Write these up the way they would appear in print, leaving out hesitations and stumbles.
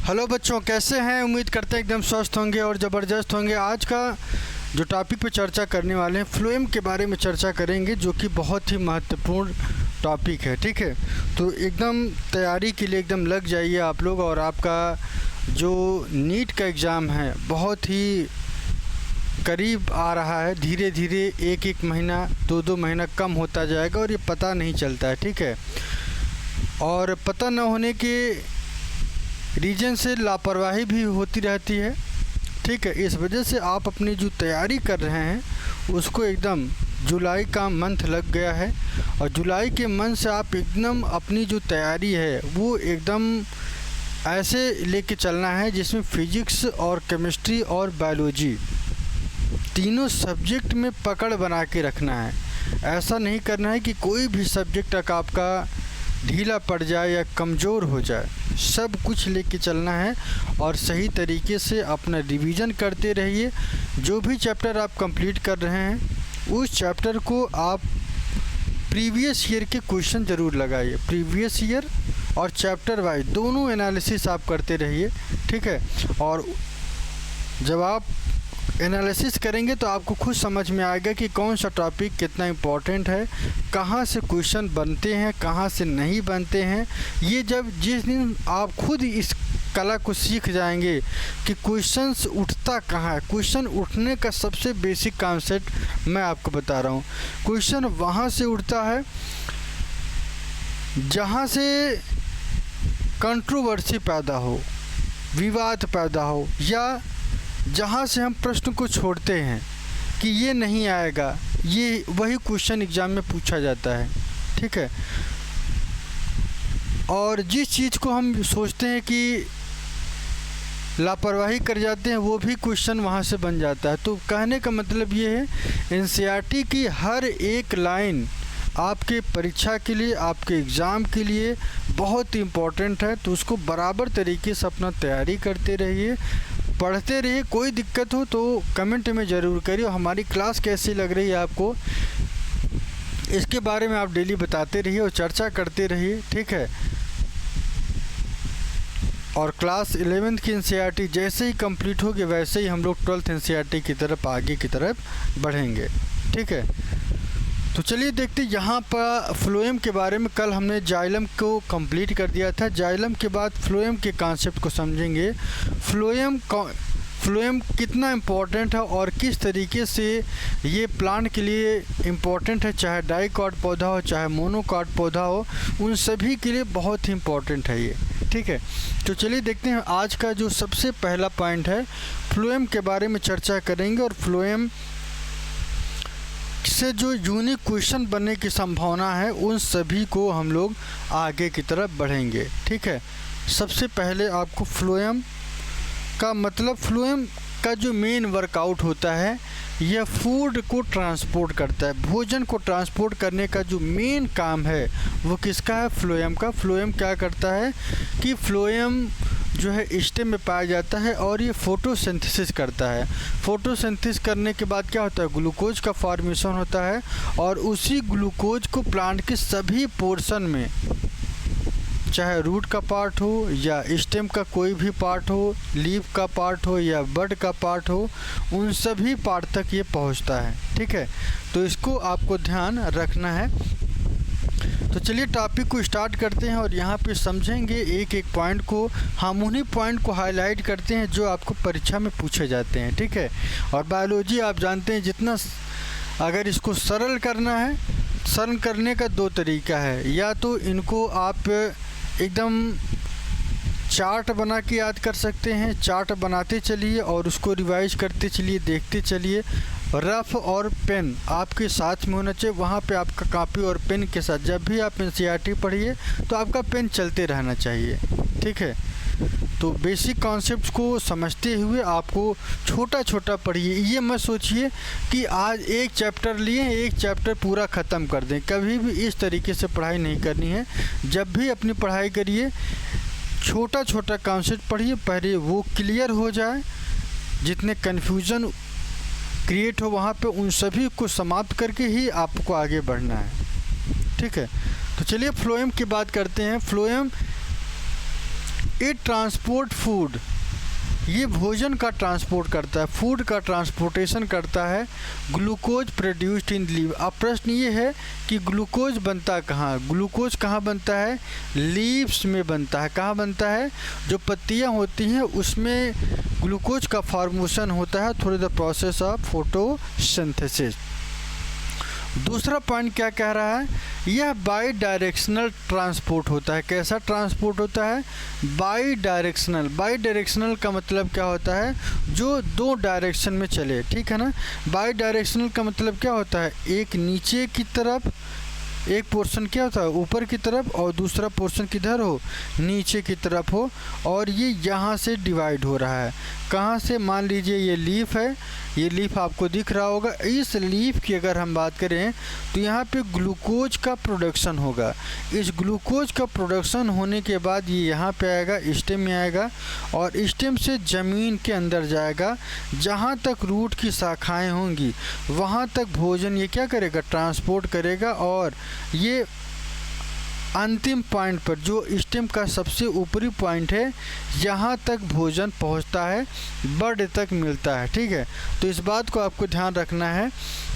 Hello बच्चों, कैसे हैं? उम्मीद करते हैं एकदम स्वस्थ होंगे और ज़बरदस्त होंगे। आज का जो टॉपिक पे चर्चा करने वाले हैं, फ्लोएम के बारे में चर्चा करेंगे, जो कि बहुत ही महत्वपूर्ण टॉपिक है। ठीक है, तो एकदम तैयारी के लिए एकदम लग जाइए आप लोग। और आपका जो नीट का एग्ज़ाम है बहुत ही करीब आ रहा है। धीरे धीरे एक एक महीना दो महीना कम होता जाएगा और ये पता नहीं चलता है। ठीक है, और पता न होने के रीजन से लापरवाही भी होती रहती है। ठीक है, इस वजह से आप अपनी जो तैयारी कर रहे हैं उसको एकदम, जुलाई का मंथ लग गया है और जुलाई के मंथ से आप एकदम अपनी जो तैयारी है वो एकदम ऐसे लेके चलना है जिसमें फिजिक्स और केमिस्ट्री और बायोलॉजी तीनों सब्जेक्ट में पकड़ बना के रखना है। ऐसा नहीं करना है कि कोई भी सब्जेक्ट तक आपका ढीला पड़ जाए या कमज़ोर हो जाए। सब कुछ लेके चलना है और सही तरीके से अपना रिवीजन करते रहिए। जो भी चैप्टर आप कंप्लीट कर रहे हैं उस चैप्टर को आप प्रीवियस ईयर के क्वेश्चन ज़रूर लगाइए। प्रीवियस ईयर और चैप्टर वाइज दोनों एनालिसिस आप करते रहिए। ठीक है, और जब आप एनालिसिस करेंगे तो आपको खुद समझ में आएगा कि कौन सा टॉपिक कितना इम्पोर्टेंट है, कहाँ से क्वेश्चन बनते हैं, कहाँ से नहीं बनते हैं। ये जब जिस दिन आप खुद इस कला को सीख जाएंगे कि क्वेश्चंस उठता कहाँ है। क्वेश्चन उठने का सबसे बेसिक कॉन्सेप्ट मैं आपको बता रहा हूँ। क्वेश्चन वहाँ से उठता है जहाँ से कंट्रोवर्सी पैदा हो, विवाद पैदा हो, या जहाँ से हम प्रश्न को छोड़ते हैं कि ये नहीं आएगा, ये वही क्वेश्चन एग्ज़ाम में पूछा जाता है। ठीक है, और जिस चीज़ को हम सोचते हैं कि लापरवाही कर जाते हैं वो भी क्वेश्चन वहाँ से बन जाता है। तो कहने का मतलब ये है, एनसीईआरटी की हर एक लाइन आपके परीक्षा के लिए, आपके एग्ज़ाम के लिए बहुत इम्पोर्टेंट है। तो उसको बराबर तरीके से अपना तैयारी करते रहिए, पढ़ते रहिए। कोई दिक्कत हो तो कमेंट में ज़रूर करिए। हमारी क्लास कैसी लग रही है आपको, इसके बारे में आप डेली बताते रहिए और चर्चा करते रहिए। ठीक है, और क्लास 11th की एनसीईआरटी जैसे ही कंप्लीट होगी वैसे ही हम लोग 12th एनसीईआरटी की तरफ, आगे की तरफ बढ़ेंगे। ठीक है, तो चलिए देखते हैं यहाँ पर फ्लोएम के बारे में। कल हमने जाइलम को कंप्लीट कर दिया था। जाइलम के बाद फ्लोएम के कॉन्सेप्ट को समझेंगे। फ्लोएम कितना इम्पोर्टेंट है और किस तरीके से ये प्लांट के लिए इम्पोर्टेंट है, चाहे डाइकॉट पौधा हो चाहे मोनोकॉट पौधा हो, उन सभी के लिए बहुत ही इम्पोर्टेंट है ये। ठीक है, तो चलिए देखते हैं आज का जो सबसे पहला पॉइंट है, फ्लोएम के बारे में चर्चा करेंगे। और फ्लोएम से जो यूनिक क्वेश्चन बनने की संभावना है उन सभी को हम लोग आगे की तरफ बढ़ेंगे। ठीक है, सबसे पहले आपको फ्लोएम का मतलब, फ्लोएम का जो मेन वर्कआउट होता है यह फूड को ट्रांसपोर्ट करता है। भोजन को ट्रांसपोर्ट करने का जो मेन काम है वो किसका है? फ्लोएम का। फ्लोएम क्या करता है कि फ्लोएम जो है स्टेम में पाया जाता है और ये फोटोसिंथेसिस करता है। फोटोसिंथेसिस करने के बाद क्या होता है? ग्लूकोज का फॉर्मेशन होता है और उसी ग्लूकोज को प्लांट के सभी पोर्शन में, चाहे रूट का पार्ट हो या स्टेम का कोई भी पार्ट हो, लीफ का पार्ट हो या बड का पार्ट हो, उन सभी पार्ट तक ये पहुंचता है। ठीक है, तो इसको आपको ध्यान रखना है। तो चलिए टॉपिक को स्टार्ट करते हैं और यहाँ पे समझेंगे एक एक पॉइंट को। हम उन्हीं पॉइंट को हाईलाइट करते हैं जो आपको परीक्षा में पूछे जाते हैं। ठीक है, और बायोलॉजी आप जानते हैं, जितना अगर इसको सरल करना है, सरल करने का दो तरीका है। या तो इनको आप एकदम चार्ट बना के याद कर सकते हैं, चार्ट बनाते चलिए और उसको रिवाइज करते चलिए, देखते चलिए। रफ और पेन आपके साथ में होना चाहिए। वहाँ पे आपका कॉपी और पेन के साथ जब भी आप एनसीईआरटी पढ़िए तो आपका पेन चलते रहना चाहिए। ठीक है, तो बेसिक कॉन्सेप्ट्स को समझते हुए आपको छोटा छोटा पढ़िए। ये मत सोचिए कि आज एक चैप्टर लिए, एक चैप्टर पूरा ख़त्म कर दें। कभी भी इस तरीके से पढ़ाई नहीं करनी है। जब भी अपनी पढ़ाई करिए छोटा छोटा कॉन्सेप्ट पढ़िए, पहले वो क्लियर हो जाए, जितने कन्फ्यूज़न क्रिएट हो वहाँ पे उन सभी को समाप्त करके ही आपको आगे बढ़ना है। ठीक है, तो चलिए फ्लोएम की बात करते हैं। फ्लोएम इट ट्रांसपोर्ट फूड, ये भोजन का ट्रांसपोर्ट करता है, फूड का ट्रांसपोर्टेशन करता है ग्लूकोज प्रोड्यूस्ड इन लीव। अब प्रश्न ये है कि ग्लूकोज बनता कहाँ, ग्लूकोज कहाँ बनता है, लीव्स में बनता है। कहाँ बनता है, जो पत्तियाँ होती हैं उसमें ग्लूकोज का फॉर्मेशन होता है through the process of photosynthesis. दूसरा पॉइंट क्या कह रहा है, यह बाई डायरेक्शनल ट्रांसपोर्ट होता है। कैसा ट्रांसपोर्ट होता है, बाई डायरेक्शनल। बाई डायरेक्शनल का मतलब क्या होता है, जो दो डायरेक्शन में चले, ठीक है ना। बाई डायरेक्शनल का मतलब क्या होता है, एक नीचे की तरफ, एक पोर्शन क्या होता है ऊपर की तरफ और दूसरा पोर्शन किधर हो, नीचे की तरफ हो, और ये यहाँ से डिवाइड हो रहा है। कहाँ से, मान लीजिए ये लीफ है, ये लीफ आपको दिख रहा होगा। इस लीफ की अगर हम बात करें तो यहाँ पे ग्लूकोज का प्रोडक्शन होगा। इस ग्लूकोज का प्रोडक्शन होने के बाद ये यहाँ पे आएगा, स्टेम में आएगा, और स्टेम से ज़मीन के अंदर जाएगा। जहाँ तक रूट की शाखाएं होंगी वहाँ तक भोजन ये क्या करेगा, ट्रांसपोर्ट करेगा, और ये अंतिम पॉइंट पर जो स्टेम का सबसे ऊपरी पॉइंट है यहाँ तक भोजन पहुँचता है, बर्ड तक मिलता है, ठीक है। तो इस बात को आपको ध्यान रखना है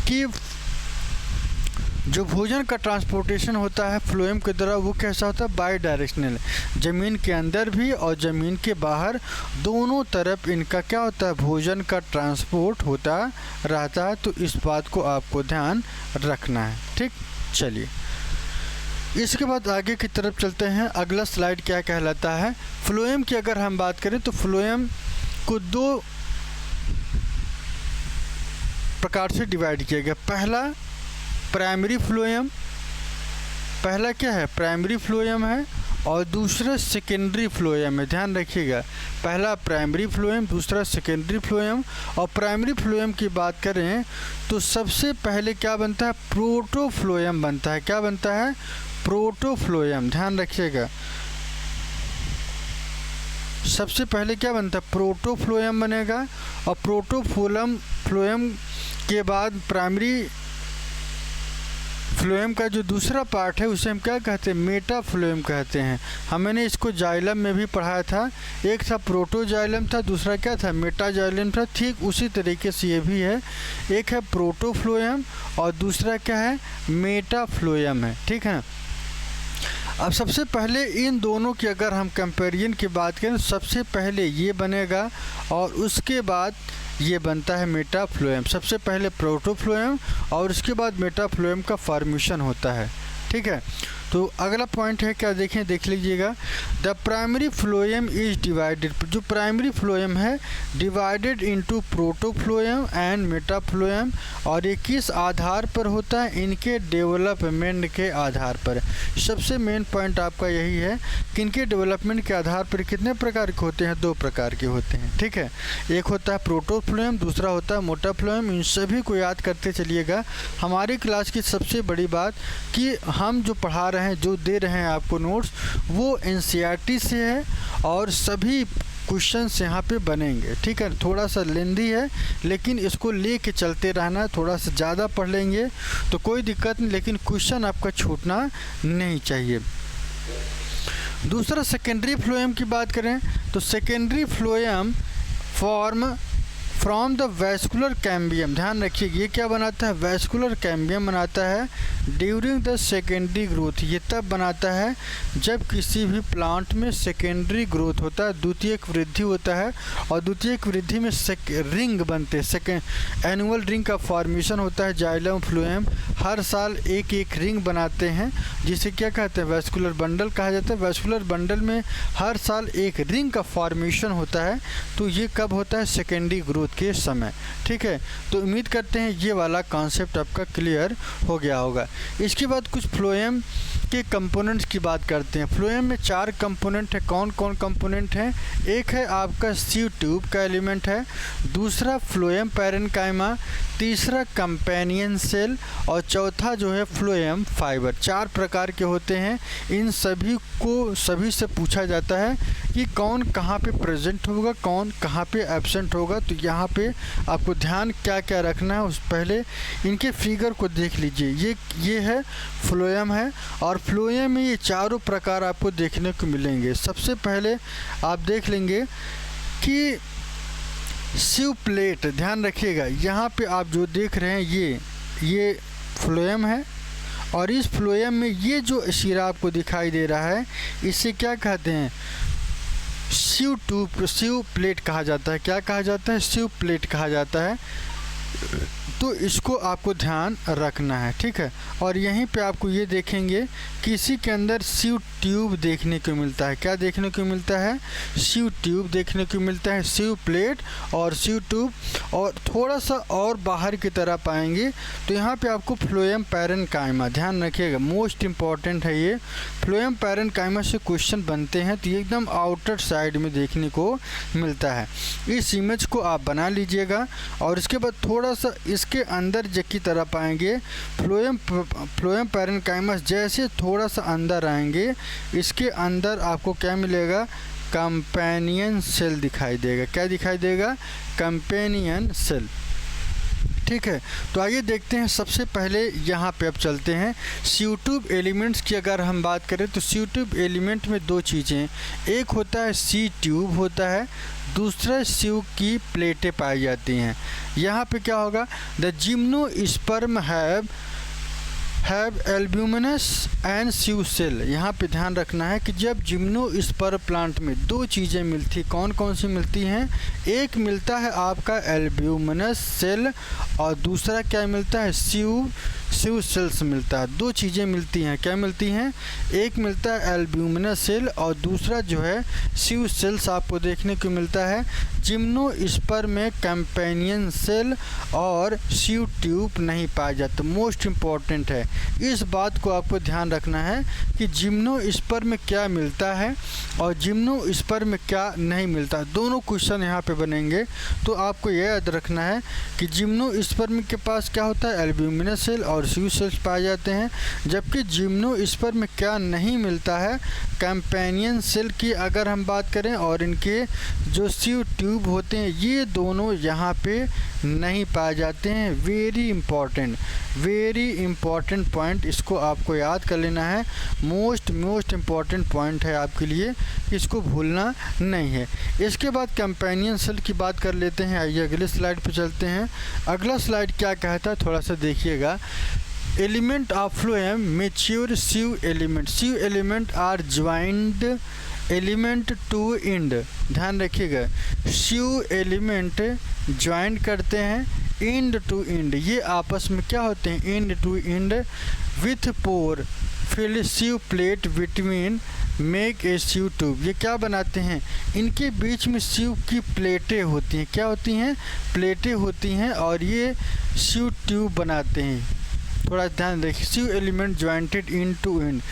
कि जो भोजन का ट्रांसपोर्टेशन होता है फ्लोएम के द्वारा वो कैसा होता है, बाई डायरेक्शनल। ज़मीन के अंदर भी और ज़मीन के बाहर दोनों तरफ इनका क्या होता है, भोजन का ट्रांसपोर्ट होता रहता है। तो इस बात को आपको ध्यान रखना है, ठीक। चलिए इसके बाद आगे की तरफ चलते हैं। अगला स्लाइड क्या कहलाता है, फ्लोएम की अगर हम बात करें तो फ्लोएम को दो प्रकार से डिवाइड किया गया। पहला प्राइमरी फ्लोएम, पहला क्या है, प्राइमरी फ्लोएम है, और दूसरा सेकेंडरी फ्लोएम है। ध्यान रखिएगा, पहला प्राइमरी फ्लोएम, दूसरा सेकेंडरी फ्लोएम। और प्राइमरी फ्लोएम की बात करें तो सबसे पहले क्या बनता है, प्रोटोफ्लोएम बनता है। क्या बनता है, प्रोटोफ्लोएम। ध्यान रखिएगा, सबसे पहले क्या बनता है, प्रोटोफ्लोएम बनेगा, और प्रोटोफ्लोएम के बाद प्राइमरी फ्लोएम का जो दूसरा पार्ट है उसे हम क्या कहते हैं, मेटाफ्लोएम कहते हैं। हमने इसको जाइलम में भी पढ़ाया था, एक था प्रोटोजाइलम था, दूसरा क्या था, मेटाजाइलम था। ठीक उसी तरीके से ये भी है, एक है प्रोटोफ्लोएम और दूसरा क्या है, मेटाफ्लोएम है, ठीक है। अब सबसे पहले इन दोनों की अगर हम कंपेरिजन की बात करें, सबसे पहले ये बनेगा और उसके बाद ये बनता है मेटाफ्लोएम। सबसे पहले प्रोटोफ्लोएम और उसके बाद मेटाफ्लोएम का फॉर्मेशन होता है, ठीक है। तो अगला पॉइंट है क्या, देखें, देख लीजिएगा, the primary phloem is divided. जो प्राइमरी फ्लोएम है divided into protophloem and metaphloem, और ये किस आधार पर होता है, इनके डेवलपमेंट के आधार पर। सबसे मेन पॉइंट आपका यही है कि इनके डेवलपमेंट के आधार पर कितने प्रकार के होते हैं, दो प्रकार के होते हैं, ठीक है। एक होता है प्रोटोफ्लोएम, दूसरा होता है मेटाफ्लोएम। इन सभी को याद करते चलिएगा। हमारी क्लास की सबसे बड़ी बात कि हम जो पढ़ा हैं, जो दे रहे हैं आपको नोट्स, वो एनसीईआरटी से है और सभी क्वेश्चंस यहाँ पे बनेंगे, ठीक है। थोड़ा सा लेंदी है लेकिन इसको लेके चलते रहना। थोड़ा सा ज़्यादा पढ़ लेंगे तो कोई दिक्कत नहीं, लेकिन क्वेश्चन आपका छूटना नहीं चाहिए। दूसरा सेकेंडरी फ्लोएम की बात करें तो secondary phloem form from the vascular cambium. ध्यान रखिए, ये क्या बनाता है, वैस्कुलर कैम्बियम बनाता है ड्यूरिंग द सेकेंडरी ग्रोथ। ये तब बनाता है जब किसी भी प्लांट में सेकेंडरी ग्रोथ होता है, द्वितीयक वृद्धि होता है, और द्वितीयक वृद्धि में रिंग बनते हैं, एनुअल रिंग का फॉर्मेशन होता है। जाइलम फ्लोएम हर साल एक एक रिंग बनाते हैं, जिसे क्या कहते हैं, वैस्कुलर बंडल कहा जाता है। वैस्कुलर बंडल में हर साल एक रिंग का फॉर्मेशन होता है। तो ये कब होता है, सेकेंडरी ग्रोथ के समय, ठीक है। तो उम्मीद करते हैं ये वाला कॉन्सेप्ट आपका क्लियर हो गया होगा। इसके बाद कुछ फ्लोएम के कंपोनेंट्स की बात करते हैं। फ्लोएम में 4 कंपोनेंट है। कौन कौन कंपोनेंट हैं, एक है आपका सीव ट्यूब का एलिमेंट है, दूसरा फ्लोएम पैरेन्काइमा, तीसरा कंपेनियन सेल, और चौथा जो है फ्लोएम फाइबर। 4 प्रकार के होते हैं। इन सभी को सभी से पूछा जाता है कि कौन कहाँ पे प्रेजेंट होगा, कौन कहाँ पे एब्सेंट होगा। तो यहाँ पे आपको ध्यान क्या क्या रखना है, उस पहले इनके फिगर को देख लीजिए। ये है फ्लोएम है, और फ्लोएम में ये चारों प्रकार आपको देखने को मिलेंगे। सबसे पहले आप देख लेंगे कि सीव प्लेट, ध्यान रखिएगा यहाँ पे आप जो देख रहे हैं ये फ्लोएम है, और इस फ्लोएम में ये जो शिरा आपको दिखाई दे रहा है इसे क्या कहते हैं, सीव प्लेट कहा जाता है। क्या कहा जाता है, सीव प्लेट कहा जाता है। तो इसको आपको ध्यान रखना है, ठीक है। और यहीं पे आपको ये देखेंगे कि इसी के अंदर सीव ट्यूब देखने को मिलता है। क्या देखने को मिलता है, सीव ट्यूब देखने को मिलता है, सीव प्लेट और सीव ट्यूब। और थोड़ा सा और बाहर की तरह पाएंगे तो यहाँ पे आपको फ्लोएम पैरेन्काइमा, ध्यान रखिएगा मोस्ट इम्पॉर्टेंट है ये। फ्लोएम पैरेन्काइमा से क्वेश्चन बनते हैं तो ये एकदम आउटर साइड में देखने को मिलता है। इस इमेज को आप बना लीजिएगा, और इसके बाद थोड़ा सा इसके अंदर की तरह पाएंगे फ्लोएम पैरेन्काइमस। जैसे थोड़ा सा अंदर आएंगे इसके अंदर आपको क्या मिलेगा, कंपेनियन सेल दिखाई देगा। क्या दिखाई देगा, कंपेनियन सेल, ठीक है। तो आइए देखते हैं। सबसे पहले यहाँ पे अब चलते हैं सीव ट्यूब एलिमेंट्स की। अगर हम बात करें तो सीव ट्यूब एलिमेंट में दो चीज़ें, एक होता है सी ट्यूब होता है, दूसरा सीव की प्लेटें पाई जाती हैं। यहाँ पे क्या होगा, the gymnosperm have albuminous and sieve cell. यहाँ पे ध्यान रखना है कि जब जिम्नोस्पर्म प्लांट में दो चीज़ें मिलती, कौन कौन सी मिलती हैं, एक मिलता है आपका एल्ब्यूमिनस सेल और दूसरा क्या मिलता है, सीव सेल्स मिलता है। दो चीज़ें मिलती हैं, क्या मिलती हैं, एक मिलता है एल्ब्यूमिनस सेल और दूसरा जो है सीव सेल्स आपको देखने को मिलता है। जिम्नोस्पर्म में कंपेनियन सेल और सीव ट्यूब नहीं पाया जाता। मोस्ट इम्पॉर्टेंट है, इस बात को आपको ध्यान रखना है कि जिम्नोस्पर्म में क्या मिलता है और जिम्नोस्पर्म में क्या नहीं मिलता। दोनों क्वेश्चन यहाँ पे बनेंगे, तो आपको यह याद रखना है कि जिम्नोस्पर्म के पास क्या होता है, एल्ब्यूमिनस सेल और सीव सेल्स पाए जाते हैं, जबकि जिम्नोस्पर्म में क्या नहीं मिलता है, कंपेनियन सेल की अगर हम बात करें, और इनके जो सीव ट्यूब होते हैं ये दोनों यहाँ पे नहीं पाए जाते हैं। वेरी इंपॉर्टेंट पॉइंट, इसको आपको याद कर लेना है। मोस्ट इम्पॉर्टेंट पॉइंट है आपके लिए, इसको भूलना नहीं है। इसके बाद कंपेनियन सेल की बात कर लेते हैं। आइए अगले स्लाइड पे चलते हैं। अगला स्लाइड क्या कहता है, थोड़ा सा देखिएगा। Element of phloem mature sieve element are joint element to end. ध्यान रखिएगा, सीव एलिमेंट ज्वाइंट करते हैं इंड टू इंड। ये आपस में क्या होते हैं, end to end with pore filled sieve plate between make a sieve tube. ये क्या बनाते हैं, इनके बीच में सीव की प्लेटें होती हैं। क्या होती हैं, प्लेटें होती हैं, और ये सीव ट्यूब बनाते हैं। थोड़ा ध्यान रखिए, sieve element jointed end to end.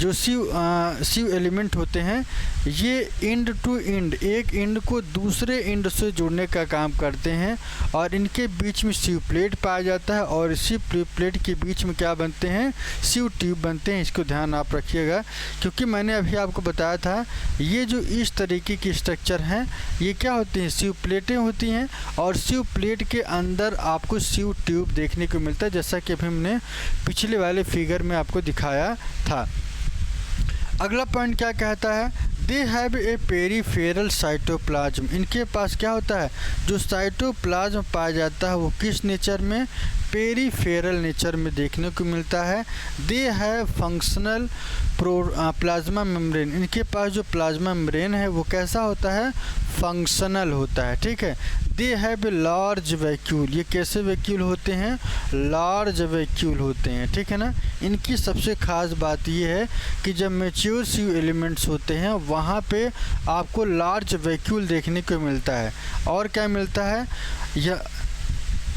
जो सीव एलिमेंट होते हैं ये इंड टू इंड, एक इंड को दूसरे इंड से जोड़ने का काम करते हैं, और इनके बीच में सीव प्लेट पाया जाता है, और इसी प्लेट के बीच में क्या बनते हैं, सीव ट्यूब बनते हैं। इसको ध्यान आप रखिएगा, क्योंकि मैंने अभी आपको बताया था ये जो इस तरीके की स्ट्रक्चर हैं ये क्या होती हैं, सीव प्लेटें होती हैं, और सीव प्लेट के अंदर आपको सीव ट्यूब देखने को मिलता है, जैसा कि अभी हमने पिछले वाले फिगर में आपको दिखाया था। अगला पॉइंट क्या कहता है, they have A peripheral cytoplasm. इनके पास क्या होता है, जो साइटोप्लाज्म पाया जाता है वो किस नेचर में, पेरीफेरल नेचर में देखने को मिलता है। They have functional plasma membrane. इनके पास जो प्लाज्मा मेम्ब्रेन है वो कैसा होता है, फंक्शनल होता है, ठीक है। They have a large vacuole. ये कैसे वैक्यूल होते हैं, लार्ज वैक्यूल होते हैं, ठीक है ना। इनकी सबसे ख़ास बात ये है कि जब मैच्योर सीव एलिमेंट्स होते हैं वहाँ पे आपको लार्ज वैक्यूल देखने को मिलता है। और क्या मिलता है, यह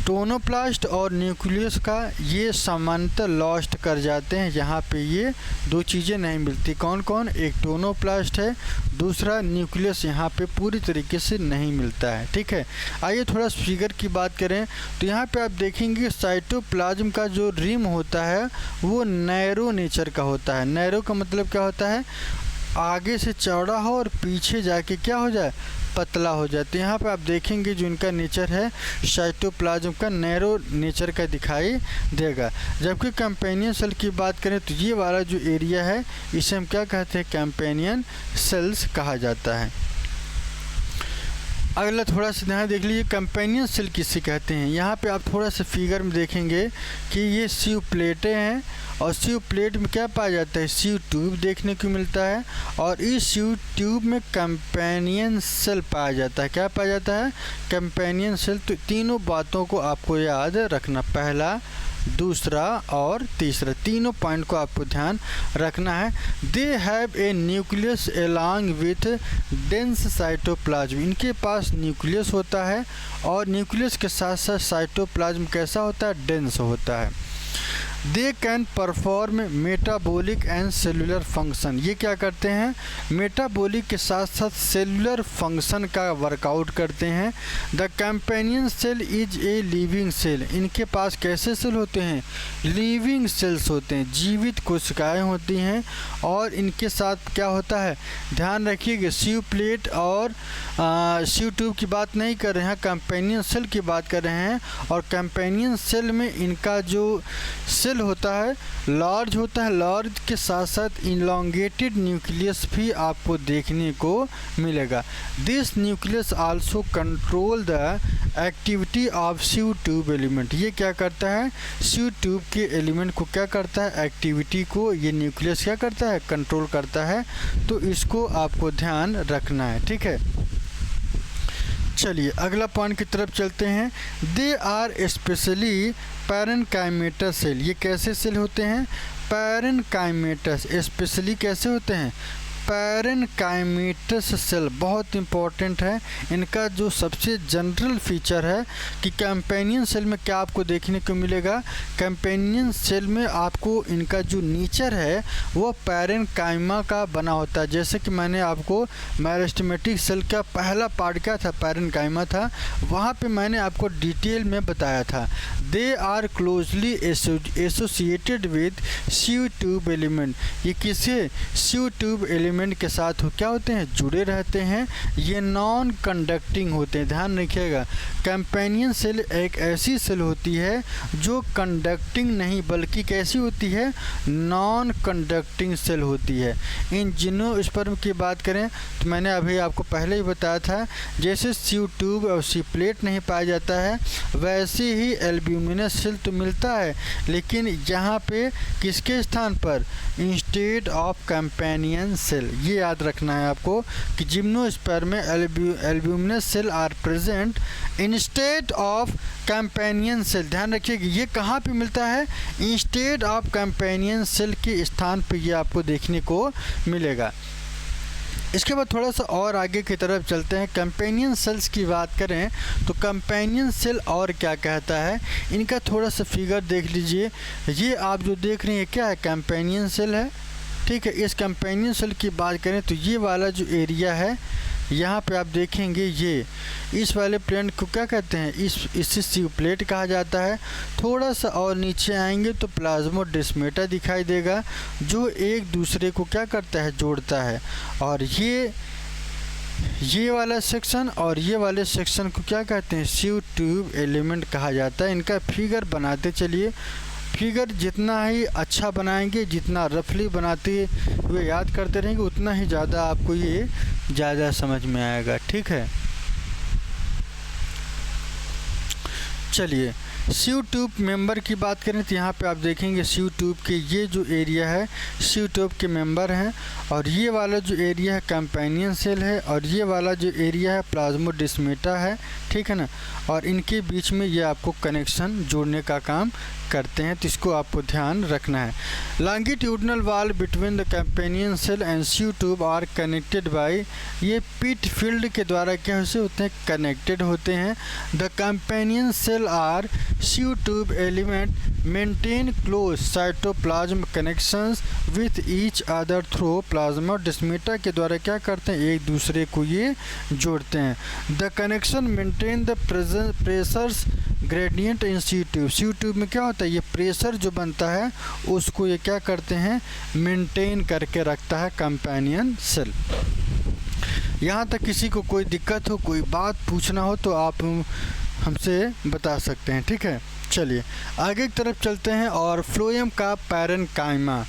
टोनोप्लास्ट और न्यूक्लियस का ये समांतर लॉस्ट कर जाते हैं। यहाँ पे ये दो चीज़ें नहीं मिलती। कौन कौन, एक टोनोप्लास्ट है, दूसरा न्यूक्लियस यहाँ पे पूरी तरीके से नहीं मिलता है, ठीक है। आइए थोड़ा फिगर की बात करें तो यहाँ पे आप देखेंगे साइटोप्लाज्म का जो रिम होता है वो नैरो नेचर का होता है। नैरो का मतलब क्या होता है, आगे से चौड़ा हो और पीछे जाके क्या हो जाए, पतला हो जाए। तो यहाँ पे आप देखेंगे जो इनका नेचर है साइटोप्लाज्म का नैरो नेचर का दिखाई देगा। जबकि कंपेनियन सेल की बात करें तो ये वाला जो एरिया है इसे हम क्या कहते हैं, कंपेनियन सेल्स कहा जाता है। अगला थोड़ा सा ध्यान देख लीजिए, कंपेनियन सेल किसे कहते हैं। यहाँ पे आप थोड़ा सा फिगर में देखेंगे कि ये सीव प्लेटें हैं और सीव प्लेट में क्या पाया जाता है, सीव ट्यूब देखने को मिलता है और इस सीव ट्यूब में कंपेनियन सेल पाया जाता है। क्या पाया जाता है, कंपेनियन सेल। तो तीनों बातों को आपको याद रखना, पहला, दूसरा और तीसरा, तीनों पॉइंट को आपको ध्यान रखना है। They have A nucleus along with dense cytoplasm. इनके पास न्यूक्लियस होता है और न्यूक्लियस के साथ साथ साइटोप्लाज्म कैसा होता है, डेंस होता है। They can perform metabolic and cellular function. ये क्या करते हैं, मेटाबॉलिक के साथ साथ सेलुलर फंक्शन का वर्कआउट करते हैं। The companion cell is a living cell. इनके पास कैसे सेल होते हैं, लिविंग सेल्स होते हैं, जीवित कोशिकाएं होती हैं। और इनके साथ क्या होता है, ध्यान रखिएगा, सीव प्लेट और सीव ट्यूब की बात नहीं कर रहे हैं, कंपेनियन सेल की बात कर रहे हैं। और कंपेनियन सेल में इनका जो सेल होता है लार्ज होता है, लार्ज के साथ साथ इलॉन्गेटेड न्यूक्लियस भी आपको देखने को मिलेगा। This nucleus also control the activity of सीव tube element. ये क्या करता है, सीव ट्यूब के एलिमेंट को क्या करता है, एक्टिविटी को ये न्यूक्लियस क्या करता है, कंट्रोल करता है। तो इसको आपको ध्यान रखना है, ठीक है। चलिए अगला पॉइंट की तरफ चलते हैं। They are specially parenchymatous cell. ये कैसे सेल होते हैं, पैरेनकाइमेटस, स्पेशली कैसे होते हैं, पैरेनकाइमेटस सेल। बहुत इंपॉर्टेंट है, इनका जो सबसे जनरल फीचर है कि कंपेनियन सेल में क्या आपको देखने को मिलेगा, कंपेनियन सेल में आपको इनका जो नेचर है वो पैरेनकाइमा का बना होता है। जैसे कि मैंने आपको मेरिस्टेमेटिक सेल का पहला पार्ट क्या था, पैरेनकाइमा था, वहाँ पे मैंने आपको डिटेल में बताया था। They are closely associated with sieve tube element. ये किसे, सीव ट्यूब एलिमेंट के साथ क्या होते हैं, जुड़े रहते हैं। ये नॉन कंडक्टिंग होते हैं, ध्यान रखिएगा। कंपेनियन सेल एक ऐसी सेल होती है जो कंडक्टिंग नहीं बल्कि कैसी होती है, नॉन कंडक्टिंग सेल होती है। इन जिम्नोस्पर्म की बात करें तो मैंने अभी आपको पहले ही बताया था, जैसे सीव ट्यूब और सीव प्लेट नहीं पाया जाता है वैसे ही एल्ब्यूमिनस सेल तो मिलता है, लेकिन यहाँ पे किसके स्थान पर, इंस्टेड ऑफ कंपेनियन सेल। ये याद रखना है आपको कि जिम्नोस्पर्म में albuminous cell are present instead of companion cell. ध्यान रखिए कि ये कहाँ पे मिलता है, इंस्टेड ऑफ कंपेनियन सेल के स्थान पे ये आपको देखने को मिलेगा। इसके बाद थोड़ा सा और आगे की तरफ चलते हैं। कंपेनियन सेल्स की बात करें तो कंपेनियन सेल और क्या कहता है, इनका थोड़ा सा फिगर देख लीजिए। ये आप जो देख रहे हैं क्या है, कंपेनियन सेल है, ठीक है। इस कंपेनियन सेल की बात करें तो ये वाला जो एरिया है यहाँ पे आप देखेंगे, ये इस वाले प्लेट को क्या कहते हैं, इसे सीव प्लेट कहा जाता है। थोड़ा सा और नीचे आएंगे तो प्लाज्मोडेस्माटा दिखाई देगा जो एक दूसरे को क्या करता है, जोड़ता है। और ये वाला सेक्शन और ये वाले सेक्शन को क्या कहते हैं, सीव ट्यूब एलिमेंट कहा जाता है। इनका फिगर बनाते चलिए, फिगर जितना ही अच्छा बनाएंगे, जितना रफली बनाते हुए याद करते रहेंगे उतना ही ज़्यादा आपको ये ज़्यादा समझ में आएगा, ठीक है। चलिए सीव ट्यूब मेंबर की बात करें तो यहाँ पे आप देखेंगे सीव ट्यूब के ये जो एरिया है सीव ट्यूब के मेंबर हैं, और ये वाला जो एरिया है कंपेनियन सेल है, और ये वाला जो एरिया है प्लाज्मोडेस्माटा है, ठीक है ना। और इनके बीच में ये आपको कनेक्शन जोड़ने का काम करते हैं, तो इसको आपको ध्यान रखना है। Longitudinal wall between the companion cell and sieve tube are connected by, ये पिट फील्ड के द्वारा क्या होते हैं, कनेक्टेड होते हैं। The companion cell are sieve tube element maintain close cytoplasm connections with each other through plasmodesmata के द्वारा क्या करते हैं, एक दूसरे को ये जोड़ते हैं। The connection maintain the pressures gradient in sieve tube. Sieve tube में क्या होता होता है, ये प्रेशर जो बनता है उसको ये क्या करते हैं, मेंटेन करके रखता है कंपेनियन सेल। यहाँ तक किसी को कोई दिक्कत हो, कोई बात पूछना हो तो आप हमसे बता सकते हैं, ठीक है। चलिए आगे की तरफ चलते हैं। और फ्लोएम का पैरेन्काइमा,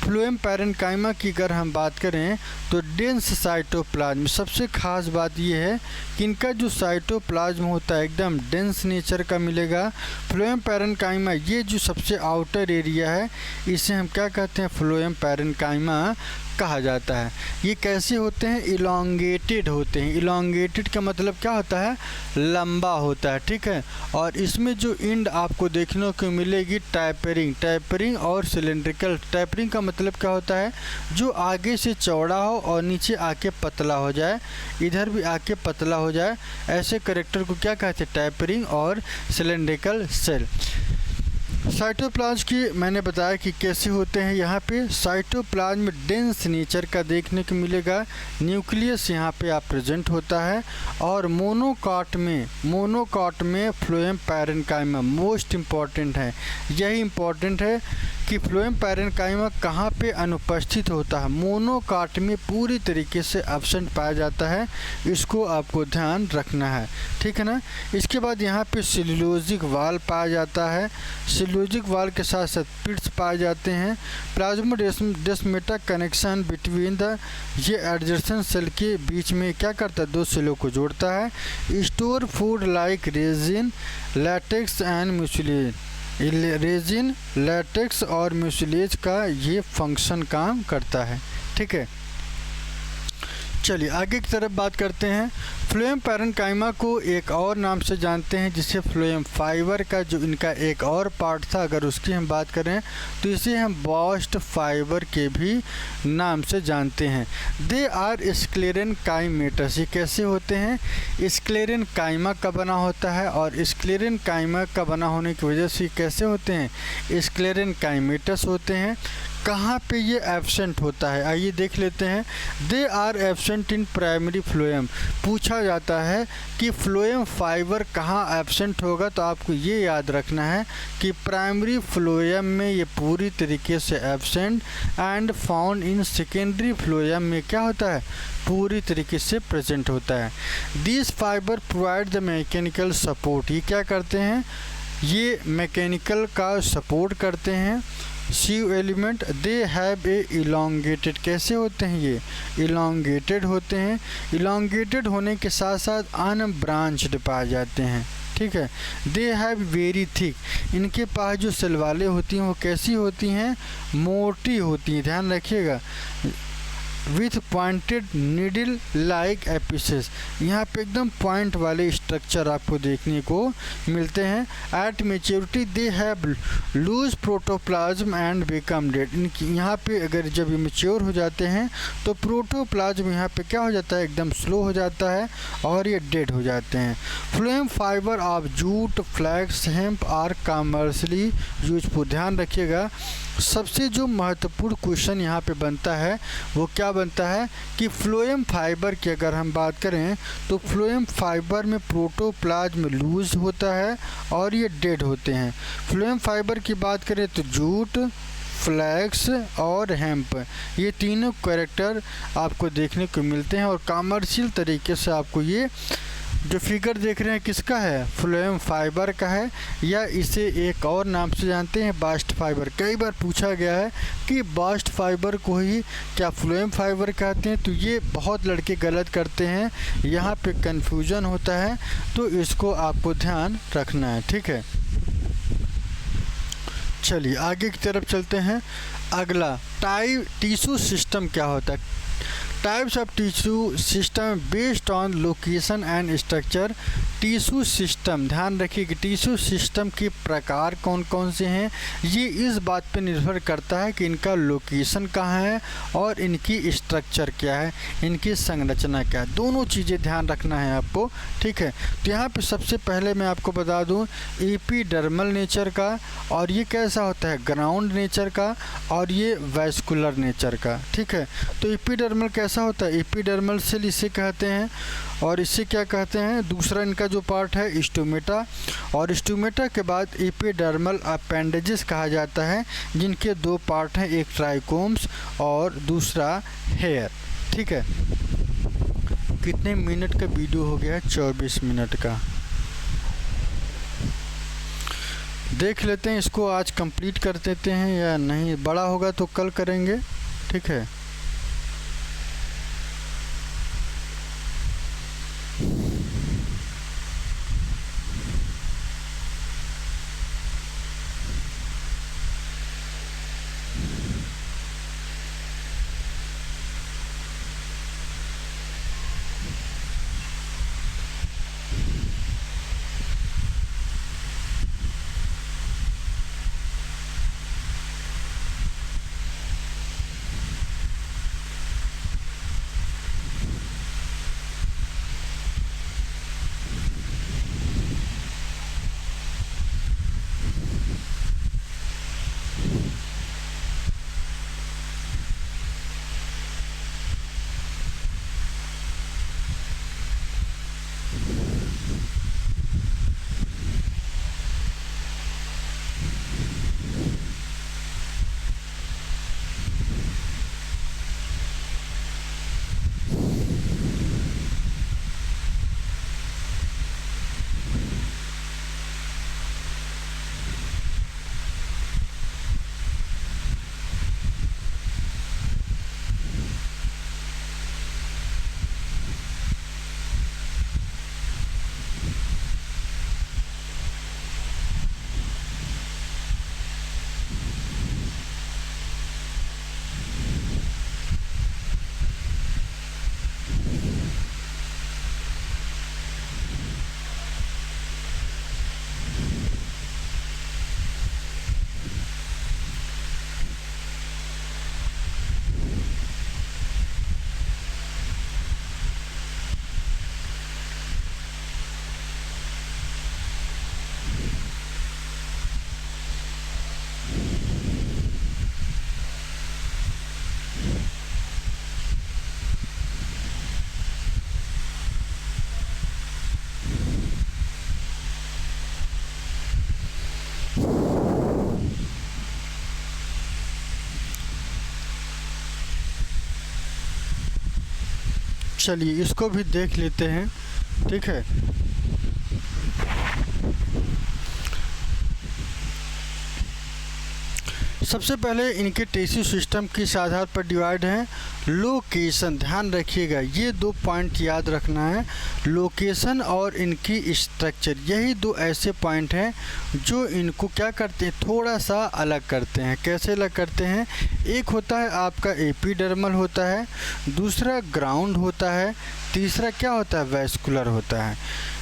फ्लोएम पैरेन्काइमा की अगर हम बात करें तो डेंस साइटोप्लाज्म, सबसे ख़ास बात यह है कि इनका जो साइटोप्लाज्म होता है एकदम डेंस नेचर का मिलेगा। फ्लोएम पैरेन्काइमा ये जो सबसे आउटर एरिया है इसे हम क्या कहते हैं, फ्लोएम पैरेन्काइमा कहा जाता है। ये कैसे होते हैं, इलोंगेटेड होते हैं। इलोंगेटेड का मतलब क्या होता है, लंबा होता है, ठीक है। और इसमें जो इंड आपको देखने को मिलेगी टैपरिंग और सिलेंड्रिकल। टैपरिंग का मतलब क्या होता है, जो आगे से चौड़ा हो और नीचे आके पतला हो जाए, इधर भी आके पतला हो जाए, ऐसे कैरेक्टर को क्या कहते हैं, टैपरिंग और सिलेंड्रिकल सेल। साइटोप्लाज्म की मैंने बताया कि कैसे होते हैं। यहाँ पे साइटोप्लाज्म डेंस नेचर का देखने को मिलेगा। न्यूक्लियस यहाँ पे आप प्रेजेंट होता है। और मोनोकॉट में फ्लोएम पैरेन्काइमा मोस्ट इम्पॉर्टेंट है। यही इम्पॉर्टेंट है कि फ्लोएम पैरेन्काइमा कहाँ पे अनुपस्थित होता है, मोनोकॉट में पूरी तरीके से एब्सेंट पाया जाता है। इसको आपको ध्यान रखना है, ठीक है ना। इसके बाद यहाँ पे सेलुलोजिक वाल पाया जाता है। सेलुलोजिक वाल के साथ साथ पिट्स पाए जाते हैं। प्लाज्मोडेस्माटा कनेक्शन बिटवीन द, ये एडजेसेंट सेल के बीच में क्या करता है, दो सेलों को जोड़ता है। Store food like resin, latex and mucilage, resin, latex और म्यूसिलेज का ये फंक्शन काम करता है, ठीक है। चलिए आगे की तरफ बात करते हैं। फ्लोएम पैरेन्काइमा को एक और नाम से जानते हैं जिसे फ्लोएम फाइबर का जो इनका एक और पार्ट था, अगर उसकी हम बात करें तो इसे हम बास्ट फाइबर के भी नाम से जानते हैं। दे आर स्क्लेरेनकाइमेटस, ये कैसे होते हैं, स्क्लेरेनकाइमा का बना होता है। और स्क्लेरेनकाइमा का बना होने की वजह से कैसे होते हैं, स्क्लेरेनकाइमेटस होते हैं। कहाँ पे ये एब्सेंट होता है, आइए देख लेते हैं। They are absent in primary phloem, पूछा जाता है कि फ्लोएम फाइबर कहाँ एब्सेंट होगा, तो आपको ये याद रखना है कि प्राइमरी फ्लोएम में ये पूरी तरीके से absent, and found in secondary phloem में क्या होता है, पूरी तरीके से प्रेजेंट होता है। This fibre provide the mechanical support, ये क्या करते हैं, ये मैकेनिकल का सपोर्ट करते हैं। Sieve element, they have a elongated, कैसे होते हैं, ये इलोंगेटेड होते हैं। इलोंगेटेड होने के साथ साथ अनब्रांच्ड पाए जाते हैं, ठीक है। दे हैव वेरी थिक, इनके पास जो सेल वाले होती हैं वो कैसी होती हैं, मोटी होती हैं, ध्यान रखिएगा। विथ पॉइंटेड नीडल लाइक एपिसेस, यहाँ पे एकदम पॉइंट वाले स्ट्रक्चर आपको देखने को मिलते हैं। At maturity they have lose protoplasm and become dead, इनकी यहाँ पे अगर जब ये मेच्योर हो जाते हैं तो प्रोटोप्लाज्म यहाँ पे क्या हो जाता है, एकदम स्लो हो जाता है और ये डेड हो जाते हैं। Phloem fiber of jute, flax, hemp are commercially useful, ध्यान रखिएगा। सबसे जो महत्वपूर्ण क्वेश्चन यहाँ पे बनता है वो क्या बनता है कि फ्लोएम फाइबर की अगर हम बात करें तो फ्लोएम फाइबर में प्रोटोप्लाज्म लूज होता है और ये डेड होते हैं। फ्लोएम फाइबर की बात करें तो जूट, फ्लैक्स और हेम्प, ये तीनों कैरेक्टर आपको देखने को मिलते हैं। और कमर्शियल तरीके से आपको ये जो फिगर देख रहे हैं किसका है, फ्लोएम फाइबर का है, या इसे एक और नाम से जानते हैं बास्ट फाइबर। कई बार पूछा गया है कि बास्ट फाइबर को ही क्या फ्लोएम फाइबर कहते हैं, तो ये बहुत लड़के गलत करते हैं, यहाँ पे कन्फ्यूजन होता है, तो इसको आपको ध्यान रखना है, ठीक है। चलिए आगे की तरफ चलते हैं। अगला टिश्यू सिस्टम क्या होता है। Types of tissue system based on location and structure. Tissue system, ध्यान रखिए कि टिश्यू सिस्टम के प्रकार कौन कौन से हैं, ये इस बात पर निर्भर करता है कि इनका लोकेशन कहाँ है और इनकी स्ट्रक्चर क्या है, इनकी संरचना क्या है, दोनों चीज़ें ध्यान रखना है आपको, ठीक है। तो यहाँ पे सबसे पहले मैं आपको बता दूँ एपिडर्मल नेचर का, और ये कैसा होता है, ग्राउंड नेचर का, और ये वैस्कुलर नेचर का, ठीक है। तो एपिडर्मल कैसा होता है, एपिडर्मल सेल इसे कहते हैं, और इसे क्या कहते हैं, दूसरा इनका का जो पार्ट है स्टोमेटा, और स्टोमेटा के बाद एपिडर्मल अपेंडेजेस कहा जाता है, जिनके दो पार्ट हैं, एक ट्राइकोम्स और दूसरा हेयर। ठीक है, कितने मिनट का वीडियो हो गया? 24 मिनट का। देख लेते हैं इसको, आज कंप्लीट कर देते हैं या नहीं, बड़ा होगा तो कल करेंगे। ठीक है, चलिए इसको भी देख लेते हैं। ठीक है, सबसे पहले इनके टिश्यू सिस्टम किस आधार पर डिवाइड हैं? लोकेशन। ध्यान रखिएगा, ये दो पॉइंट याद रखना है, लोकेशन और इनकी स्ट्रक्चर। यही दो ऐसे पॉइंट हैं जो इनको क्या करते हैं, थोड़ा सा अलग करते हैं। कैसे अलग करते हैं? एक होता है आपका एपिडर्मल होता है, दूसरा ग्राउंड होता है, तीसरा क्या होता है, वैस्कुलर होता है।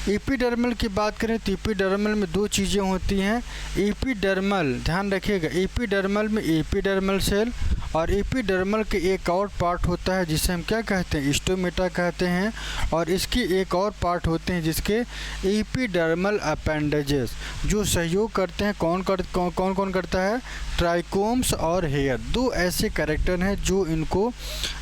एपिडर्मल की बात करें तो एपिडर्मल में दो चीज़ें होती हैं। एपिडर्मल, ध्यान रखिएगा, एपिडर्मल में एपिडर्मल सेल और एपिडर्मल के एक और पार्ट होता है जिसे हम क्या कहते हैं, स्टोमेटा कहते हैं। और इसकी एक और पार्ट होते हैं जिसके एपिडर्मल अपेंडेजेस, जो सहयोग करते हैं। कौन कौन करता है? ट्राइकोम्स और हेयर। दो ऐसे कैरेक्टर हैं जो इनको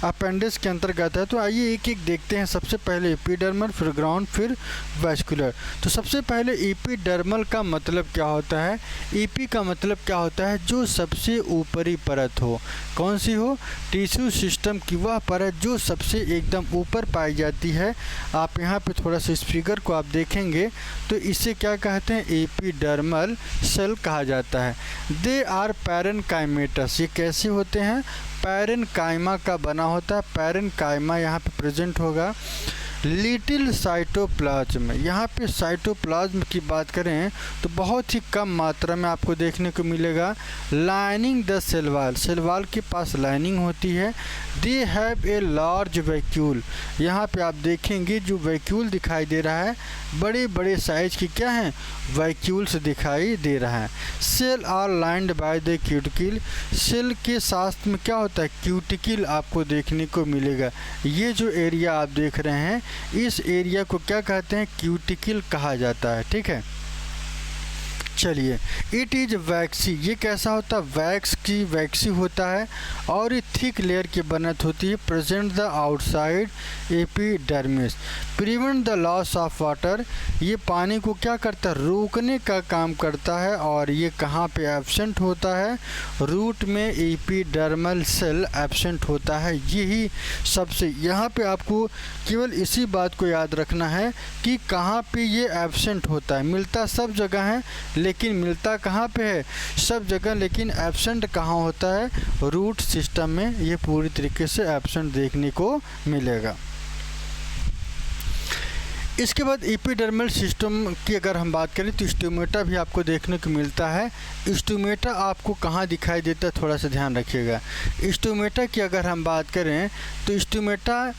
अपेंडेज के अंतर्गत है। तो आइए एक एक देखते हैं। सबसे पहले एपिडर्मल, फिर ग्राउंड, फिर वैस्कुलर। तो सबसे पहले एपिडर्मल का मतलब क्या होता है? एपी का मतलब क्या होता है? जो सबसे ऊपरी परत हो। कौन सी हो? टिश्यू सिस्टम की वह परत जो सबसे एकदम ऊपर पाई जाती है। आप यहाँ पे थोड़ा सा इस फिगर को आप देखेंगे तो इसे क्या कहते हैं? एपिडर्मल सेल कहा जाता है। They are parenchymatous. ये कैसे होते हैं? पैरेनकाइमा का बना होता है। पैरेनकाइमा यहाँ पे प्रेजेंट होगा। लिटिल साइटोप्लाज्म, यहाँ पे साइटोप्लाज्म की बात करें तो बहुत ही कम मात्रा में आपको देखने को मिलेगा। Lining the cell wall, cell wall के पास लाइनिंग होती है। They have a large vacuole, यहाँ पे आप देखेंगे जो वैक्यूल दिखाई दे रहा है, बड़े बड़े साइज की क्या हैं, वैक्यूल्स दिखाई दे रहा है। Cell are lined by the cuticle, cell के साथ में क्या होता है, क्यूटिकल आपको देखने को मिलेगा। ये जो एरिया आप देख रहे हैं इस एरिया को क्या कहते हैं, क्यूटिकल कहा जाता है। ठीक है, चलिए, इट इज वैक्सी, ये कैसा होता है, वैक्स की वैक्सी होता है और ये थिक लेयर की बनत होती है। Present the outside epidermis, prevent the loss of water, ये पानी को क्या करता है, रोकने का काम करता है। और ये कहाँ पे एब्सेंट होता है, रूट में एपिडर्मल सेल एब्सेंट होता है। यही सबसे, यहाँ पे आपको केवल इसी बात को याद रखना है कि कहाँ पे ये एब्सेंट होता है। मिलता सब जगह है लेकिन मिलता कहाँ पे है, सब जगह, लेकिन एब्सेंट कहाँ होता है, रूट सिस्टम में ये पूरी तरीके से एब्सेंट देखने को मिलेगा। इसके बाद एपिडर्मल सिस्टम की अगर हम बात करें तो स्टोमेटा भी आपको देखने को मिलता है। स्टोमेटा आपको कहाँ दिखाई देता है, थोड़ा सा ध्यान रखिएगा। स्टोमेटा की अगर हम बात करें तो स्टोमेटा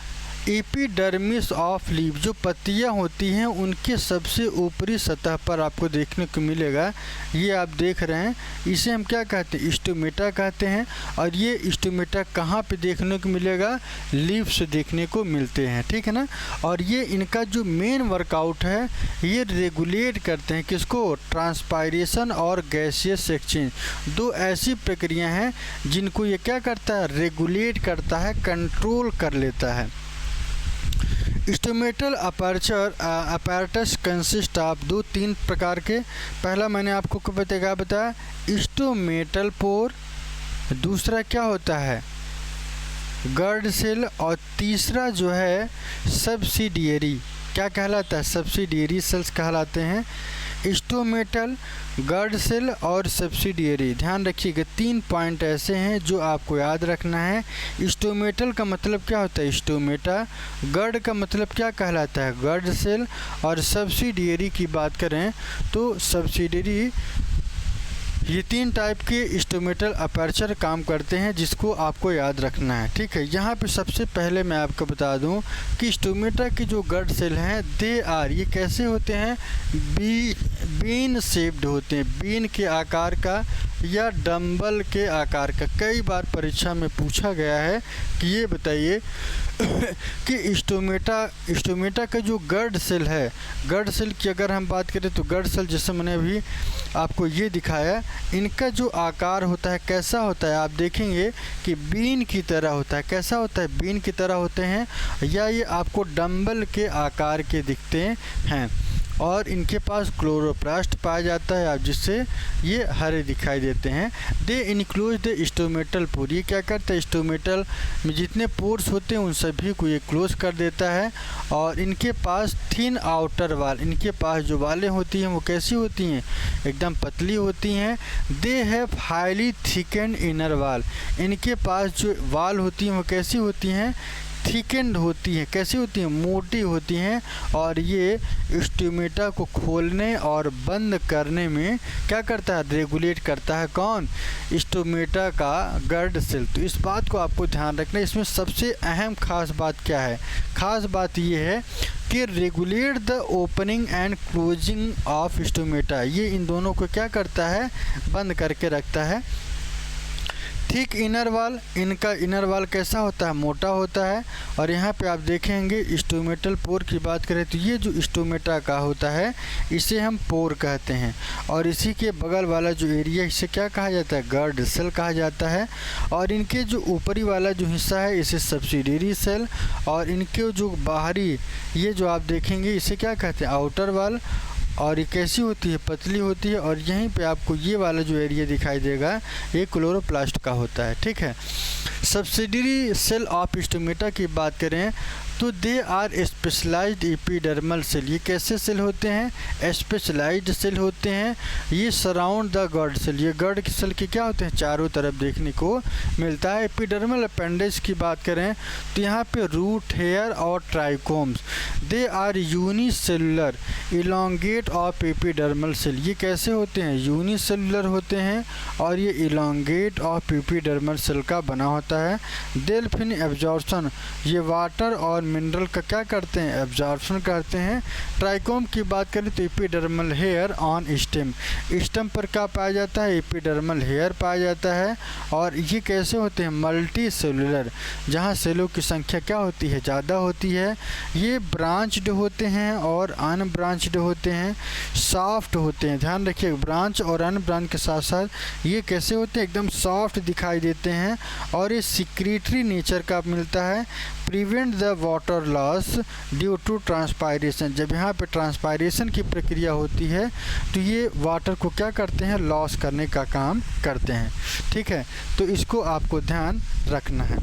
एपिडर्मिस ऑफ लीफ, जो पत्तियां होती हैं उनके सबसे ऊपरी सतह पर आपको देखने को मिलेगा। ये आप देख रहे हैं, इसे हम क्या कहते हैं, स्टोमेटा कहते हैं। और ये स्टोमेटा कहाँ पे देखने को मिलेगा, लीफ से देखने को मिलते हैं, ठीक है ना। और ये इनका जो मेन वर्कआउट है, ये रेगुलेट करते हैं किसको, ट्रांसपायरेशन और गैसियस एक्सचेंज, दो ऐसी प्रक्रिया हैं जिनको ये क्या करता है, रेगुलेट करता है, कंट्रोल कर लेता है। स्टोमेटल अपैरेटस कंसिस्ट ऑफ, दो तीन प्रकार के, पहला मैंने आपको बताया स्टोमेटल पोर, दूसरा क्या होता है गर्ड सेल, और तीसरा जो है सब्सिडियरी, क्या कहलाता है, सब्सिडियरी सेल्स कहलाते हैं। स्टोमेटल, गर्ड सेल और सब्सिडियरी, ध्यान रखिएगा, 3 पॉइंट ऐसे हैं जो आपको याद रखना है। स्टोमेटल का मतलब क्या होता है, स्टोमेटा, गर्ड का मतलब क्या कहलाता है, गर्ड सेल, और सब्सिडियरी की बात करें तो सब्सिडियरी, ये 3 टाइप के स्टोमेटल अपर्चर काम करते हैं जिसको आपको याद रखना है, ठीक है। यहाँ पे सबसे पहले मैं आपको बता दूं कि स्टोमेटा की जो गर्ड सेल हैं, दे आर, ये कैसे होते हैं, बीन शेप्ड होते हैं, बीन के आकार का या डंबल के आकार का। कई बार परीक्षा में पूछा गया है कि ये बताइए कि स्टोमेटा का जो गर्ड सेल है, गर्ड सेल की अगर हम बात करें तो गर्ड सेल, जैसे मैंने अभी आपको ये दिखाया, इनका जो आकार होता है कैसा होता है, आप देखेंगे कि बीन की तरह होता है। कैसा होता है, बीन की तरह होते हैं, या ये आपको डंबल के आकार के दिखते हैं। और इनके पास क्लोरोप्लास्ट पाया जाता है, आप जिससे ये हरे दिखाई देते हैं। दे इनक्लोज द स्टोमेटल पोर, ये क्या करता है, स्टोमेटल में जितने पोर्स होते हैं उन सभी को ये क्लोज कर देता है। और इनके पास थिन आउटर वाल, इनके पास जो वालें होती हैं वो कैसी होती हैं, एकदम पतली होती हैं। दे हैव हाईली थिकन्ड इनर वाल, इनके पास जो वाल होती हैं वो कैसी होती हैं, थिकेंड होती हैं, कैसी होती हैं, मोटी होती हैं। और ये स्टोमेटा को खोलने और बंद करने में क्या करता है, रेगुलेट करता है, कौन, स्टोमेटा का गर्ड सेल। तो इस बात को आपको ध्यान रखना है। इसमें सबसे अहम खास बात क्या है, खास बात ये है कि regulate the opening and closing of stomata, ये इन दोनों को क्या करता है, बंद करके रखता है। थिक इनर वाल, इनका इनर वाल कैसा होता है, मोटा होता है। और यहाँ पे आप देखेंगे स्टोमेटल पोर की बात करें तो ये जो स्टोमेटा का होता है इसे हम पोर कहते हैं। और इसी के बगल वाला जो एरिया, इसे क्या कहा जाता है, गर्ड सेल कहा जाता है। और इनके जो ऊपरी वाला जो हिस्सा है इसे सब्सिडियरी सेल, और इनके जो बाहरी ये जो आप देखेंगे इसे क्या कहते हैं, आउटर वाल। और ये कैसी होती है, पतली होती है। और यहीं पे आपको ये वाला जो एरिया दिखाई देगा ये क्लोरोप्लास्ट का होता है, ठीक है। सब्सिडियरी सेल ऑफ स्टोमेटा की बात करें तो they are specialised epidermal cell, ये कैसे सेल होते हैं, स्पेशलाइज्ड सेल होते हैं। ये सराउंड द गर्ड सेल, ये गर्ड के सेल के क्या होते हैं, चारों तरफ देखने को मिलता है। एपिडर्मल अपेंडेज की बात करें तो यहाँ पे रूट, हेयर और trichomes, they are unicellular elongate of epidermal cell, ये कैसे होते हैं, यूनिसेलुलर होते हैं। और ये इलोंगेट ऑफ एपिडर्मल सेल का बना होता है। डेल्फिन एब्जॉर्प्शन, ये वाटर और मिनरल का क्या करते हैं, एब्जॉर्प्शन करते हैं। ट्राइकोम की बात करें तो epidermal hair on stem, stem पर क्या पाया जाता है, एपिडर्मल हेयर पाया जाता है। और ये कैसे होते हैं, मल्टी सेलुलर, जहाँ सेलों की संख्या क्या होती है, ज़्यादा होती है। ये ब्रांच ब्रांच्ड होते हैं और अनब्रांच्ड होते हैं, सॉफ्ट होते हैं। ध्यान रखिए, ब्रांच और अनब्रांच के साथ साथ ये कैसे होते हैं, एकदम सॉफ्ट दिखाई देते हैं और ये सिक्रीटरी नेचर का मिलता है। Prevent the water loss due to transpiration, जब यहाँ पे ट्रांसपायरेशन की प्रक्रिया होती है तो ये वाटर को क्या करते हैं, लॉस करने का काम करते हैं। ठीक है, तो इसको आपको ध्यान रखना है।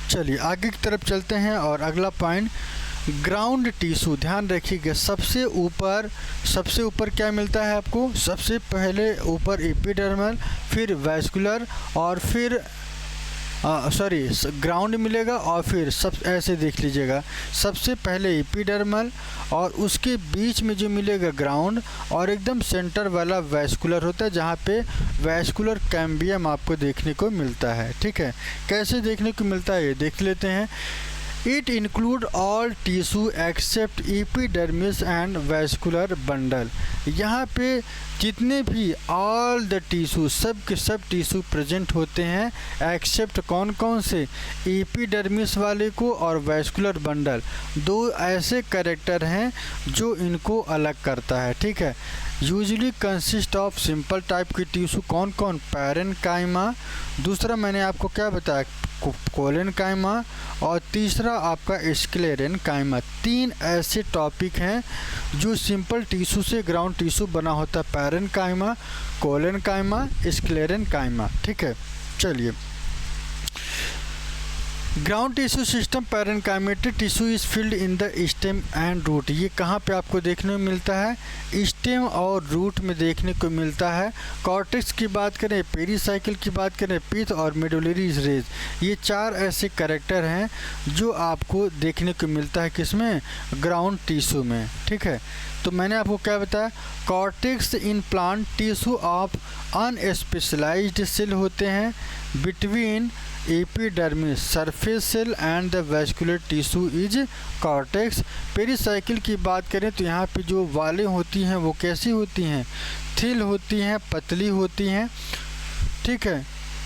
चलिए आगे की तरफ चलते हैं और अगला पॉइंट, ग्राउंड टिश्यू। ध्यान रखिएगा, सबसे ऊपर क्या मिलता है आपको, सबसे पहले ऊपर एपिडर्मल, फिर वैस्कुलर और फिर ग्राउंड मिलेगा और फिर सब ऐसे देख लीजिएगा, सबसे पहले एपिडर्मल और उसके बीच में जो मिलेगा ग्राउंड और एकदम सेंटर वाला वैस्कुलर होता है, जहाँ पे वैस्कुलर कैम्बियम आपको देखने को मिलता है। ठीक है, कैसे देखने को मिलता है ये देख लेते हैं। It include all tissue except epidermis and vascular bundle. यहाँ पे जितने भी ऑल द टिश्यू, सब के सब टिश्यू प्रेजेंट होते हैं एक्सेप्ट कौन कौन से, एपिडर्मिस वाले को और वैस्कुलर बंडल। दो ऐसे कैरेक्टर हैं जो इनको अलग करता है। ठीक है, usually consist of simple type की टिश्यू कौन कौन, पैरेन्काइमा, दूसरा मैंने आपको क्या बताया कोलेनकाइमा और तीसरा आपका स्क्लेरेनकाइमा। तीन ऐसे टॉपिक हैं जो सिंपल टिश्यू से ग्राउंड टिश्यू बना होता है, पैरेन्काइमा, कोलेनकाइमा, स्क्लेरेनकाइमा। ठीक है, चलिए ground tissue system parenchymatic tissue is filled in the stem and root. ये कहाँ पे आपको देखने में मिलता है, स्टेम और रूट में देखने को मिलता है। कॉर्टेक्स की बात करें, पेरीसाइकिल की बात करें, पिथ और मेडुलरी रेज, ये चार ऐसे कैरेक्टर हैं जो आपको देखने को मिलता है किसमें, ग्राउंड टिश्यू में। ठीक है, तो मैंने आपको क्या बताया, cortex in plant tissue of unspecialized cell होते हैं between epidermis surface cell and the vascular tissue is cortex. Pericycle की बात करें तो यहाँ पे जो वालें होती हैं वो कैसी होती हैं, थिल होती हैं, पतली होती हैं। ठीक है,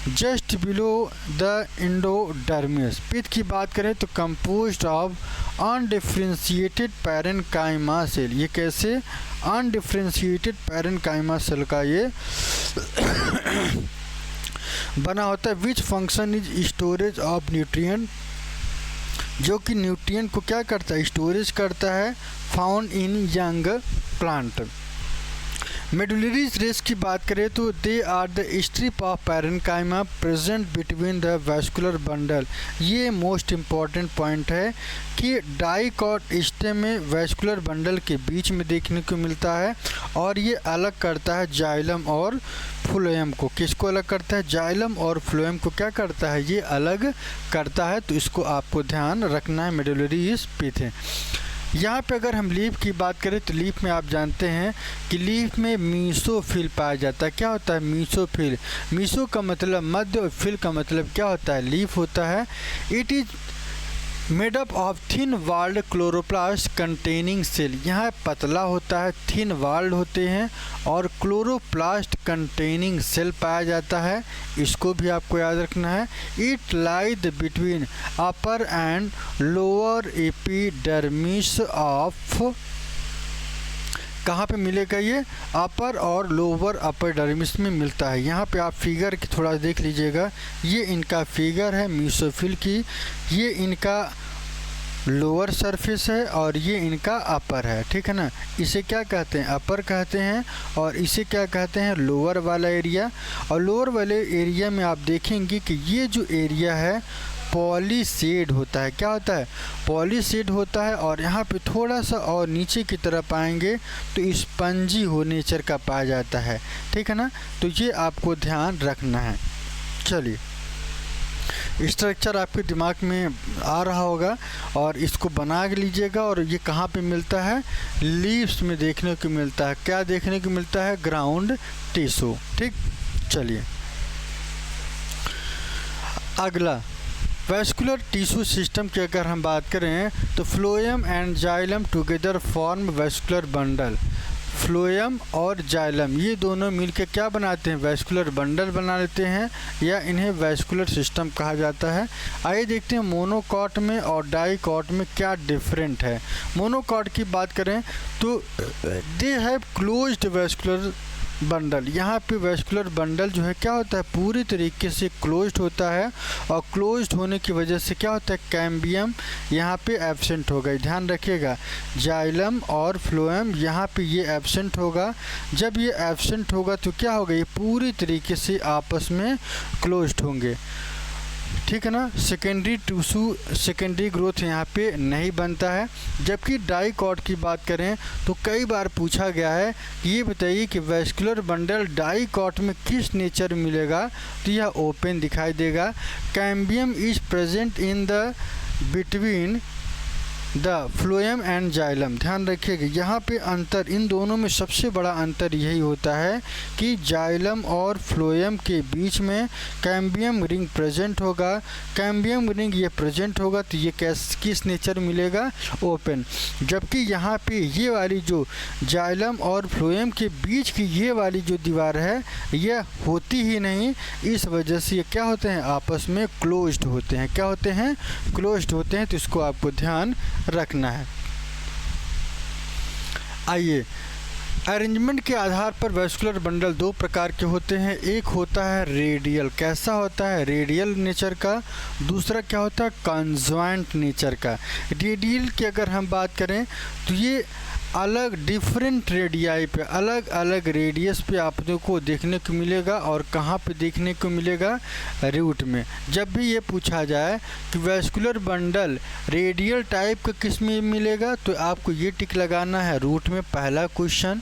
just below the endodermis. Pith की बात करें तो composed of undifferentiated parenchyma cell. ये कैसे, अनडिफ्रेंशिएटेड पैरेन्काइमा सेल का ये बना होता है। Which function is storage of nutrient, जो कि न्यूट्रिएंट को क्या करता है, स्टोरेज करता है, found in young plant. Medullary rays की बात करें तो they are the strip of parenchyma present between the vascular bundle. ये मोस्ट इम्पॉर्टेंट पॉइंट है कि डाइकॉट स्टेम में वैस्कुलर बंडल के बीच में देखने को मिलता है और ये अलग करता है जाइलम और फ्लोएम को। किसको अलग करता है, जाइलम और फ्लोएम को क्या करता है, ये अलग करता है। तो इसको आपको ध्यान रखना है, मेडुलरी पिथ है। यहाँ पे अगर हम लीफ की बात करें तो लीफ में आप जानते हैं कि लीफ में मीसोफिल पाया जाता है। क्या होता है, मीसोफिल। मीसो का मतलब मध्य और फिल का मतलब क्या होता है, लीफ होता है। It is made up of thin walled chloroplast containing cell. यहाँ पतला होता है, थिन वाल्ड होते हैं और क्लोरोप्लास्ट कंटेनिंग सेल पाया जाता है। इसको भी आपको याद रखना है। It lies between upper and lower epidermis of, कहाँ पे मिलेगा ये, अपर और लोअर एपिडर्मिस में मिलता है। यहाँ पे आप फिगर की थोड़ा देख लीजिएगा, ये इनका फिगर है मीसोफिल की, ये इनका लोअर सरफेस है और ये इनका अपर है। ठीक है ना, इसे क्या कहते हैं, अपर कहते हैं और इसे क्या कहते हैं, लोअर वाला एरिया। और लोअर वाले एरिया में आप देखेंगे कि ये जो एरिया है पॉलीसेड होता है। क्या होता है, पॉलीसेड होता है। और यहाँ पे थोड़ा सा और नीचे की तरफ आएंगे तो स्पंजी हो नेचर का पाया जाता है। ठीक है ना, तो ये आपको ध्यान रखना है। चलिए, स्ट्रक्चर आपके दिमाग में आ रहा होगा और इसको बना लीजिएगा। और ये कहाँ पे मिलता है, लीव्स में देखने को मिलता है। क्या देखने को मिलता है, ग्राउंड टिश्यू। ठीक, चलिए अगला वैस्कुलर टिश्यू सिस्टम की अगर हम बात करें तो phloem and xylem together form vascular bundle. Phloem और जाइलम ये दोनों मिलकर क्या बनाते हैं, वैस्कुलर बंडल बना लेते हैं, या इन्हें वैस्कुलर सिस्टम कहा जाता है। आइए देखते हैं मोनोकॉट में और डाइकॉट में क्या डिफरेंट है। मोनोकॉट की बात करें तो they have closed vascular bundle. यहाँ पे वैस्कुलर बंडल जो है क्या होता है, पूरी तरीके से क्लोज्ड होता है, और क्लोज्ड होने की वजह से क्या होता है, कैम्बियम यहाँ पे एब्सेंट होगा। ध्यान रखिएगा, जाइलम और फ्लोएम यहाँ पे ये एब्सेंट होगा। जब ये एब्सेंट होगा तो क्या होगा, ये पूरी तरीके से आपस में क्लोज्ड होंगे, ठीक है ना। सेकेंडरी टिश्यू, सेकेंडरी ग्रोथ यहाँ पे नहीं बनता है। जबकि डाइकॉट की बात करें तो कई बार पूछा गया है कि ये बताइए कि वैस्कुलर बंडल डाइकॉट में किस नेचर मिलेगा, तो यह ओपन दिखाई देगा। Cambium is present in the between the phloem and xylem. ध्यान रखिएगा, यहाँ पे अंतर, इन दोनों में सबसे बड़ा अंतर यही होता है कि जाइलम और फ्लोएम के बीच में कैम्बियम रिंग प्रेजेंट होगा। कैम्बियम रिंग ये प्रेजेंट होगा तो ये किस नेचर मिलेगा, ओपन। जबकि यहाँ पे ये वाली जो जाइलम और फ्लोएम के बीच की ये वाली जो दीवार है ये होती ही नहीं, इस वजह से ये क्या होते हैं, आपस में क्लोज्ड होते हैं। क्या होते हैं, क्लोज्ड होते हैं। तो इसको आपको ध्यान रखना है। आइए, अरेंजमेंट के आधार पर वैस्कुलर बंडल दो प्रकार के होते हैं। एक होता है रेडियल, कैसा होता है, रेडियल नेचर का। दूसरा क्या होता है, कॉन्जॉइंट नेचर का। रेडियल की अगर हम बात करें तो ये अलग डिफरेंट रेडियाई पे, अलग अलग रेडियस पे आपको को देखने को मिलेगा। और कहाँ पे देखने को मिलेगा, रूट में। जब भी ये पूछा जाए कि वैस्कुलर बंडल रेडियल टाइप का किस में मिलेगा, तो आपको ये टिक लगाना है रूट में, पहला क्वेश्चन।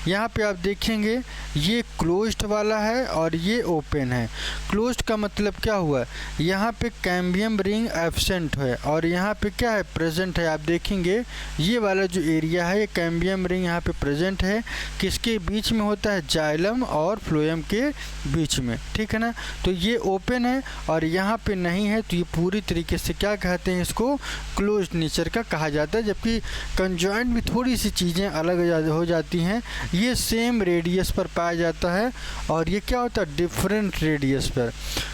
यहाँ पे आप देखेंगे ये क्लोज्ड वाला है और ये ओपन है। क्लोज्ड का मतलब क्या हुआ, यहाँ पे कैम्बियम रिंग एब्सेंट है और यहाँ पे क्या है, प्रेजेंट है। आप देखेंगे ये वाला जो एरिया है, ये कैम्बियम रिंग यहाँ पे प्रेजेंट है। किसके बीच में होता है, जाइलम और फ्लोएम के बीच में, ठीक है ना। तो ये ओपन है और यहाँ पे नहीं है, तो ये पूरी तरीके से क्या कहते हैं, इसको क्लोज्ड नेचर का कहा जाता है। जबकि कंजॉइंट में थोड़ी सी चीज़ें अलग हो जाती हैं। ये सेम रेडियस पर पाया जाता है और ये क्या होता है, डिफरेंट रेडियस पर।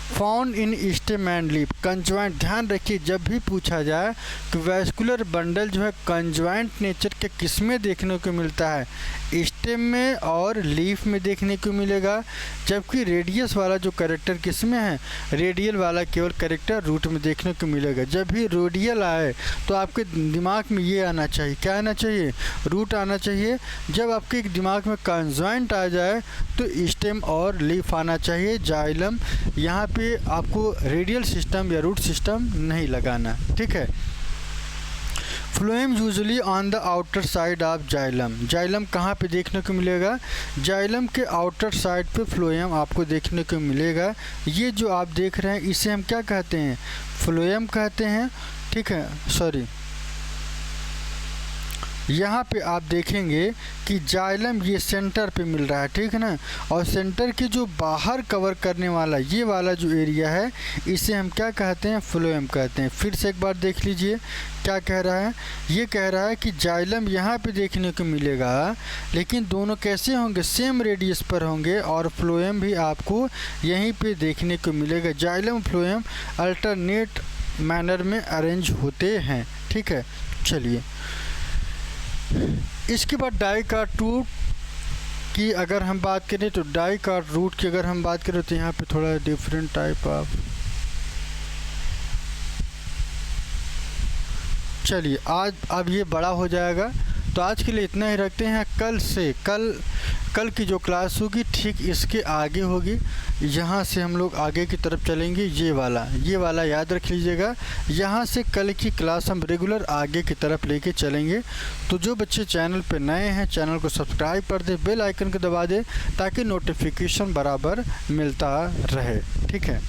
Found in stem and leaf. Conjoint, ध्यान रखिए, जब भी पूछा जाए कि वैस्कुलर बंडल जो है कंजॉइंट नेचर के किस में देखने को मिलता है, स्टेम में और लीफ में देखने को मिलेगा। जबकि रेडियस वाला जो कैरेक्टर किस में है, रेडियल वाला केवल कैरेक्टर रूट में देखने को मिलेगा। जब भी रेडियल आए तो आपके दिमाग में ये आना चाहिए, क्या आना चाहिए, रूट आना चाहिए। जब आपके दिमाग में कंजॉइंट आ जाए तो स्टेम और लीफ आना चाहिए। जाइलम, यहाँ पे आपको रेडियल सिस्टम या रूट सिस्टम नहीं लगाना, ठीक है। Phloem usually on the outer side of xylem. Xylem कहाँ पे देखने को मिलेगा, जाइलम के आउटर साइड पे फ्लोएम आपको देखने को मिलेगा। ये जो आप देख रहे हैं इसे हम क्या कहते हैं, फ्लोएम कहते हैं, ठीक है। सॉरी, यहाँ पे आप देखेंगे कि जाइलम ये सेंटर पे मिल रहा है, ठीक है ना। और सेंटर के जो बाहर कवर करने वाला ये वाला जो एरिया है इसे हम क्या कहते हैं, फ्लोएम कहते हैं। फिर से एक बार देख लीजिए क्या कह रहा है, ये कह रहा है कि जाइलम यहाँ पे देखने को मिलेगा, लेकिन दोनों कैसे होंगे, सेम रेडियस पर होंगे। और फ्लोएम भी आपको यहीं पे देखने को मिलेगा। जाइलम फ्लोएम अल्टरनेट मैनर में अरेंज होते हैं, ठीक है। चलिए, इसके बाद डाइकाट रूट की अगर हम बात करें तो डाइकाट रूट की अगर हम बात करें तो यहाँ पे थोड़ा डिफरेंट टाइप ऑफ, चलिए आज अब ये बड़ा हो जाएगा तो आज के लिए इतना ही रखते हैं। कल की जो क्लास होगी ठीक इसके आगे होगी, यहाँ से हम लोग आगे की तरफ चलेंगे। ये वाला याद रख लीजिएगा, यहाँ से कल की क्लास हम रेगुलर आगे की तरफ लेके चलेंगे। तो जो बच्चे चैनल पे नए हैं चैनल को सब्सक्राइब कर दे, बेल आइकन को दबा दे ताकि नोटिफिकेशन बराबर मिलता रहे, ठीक है।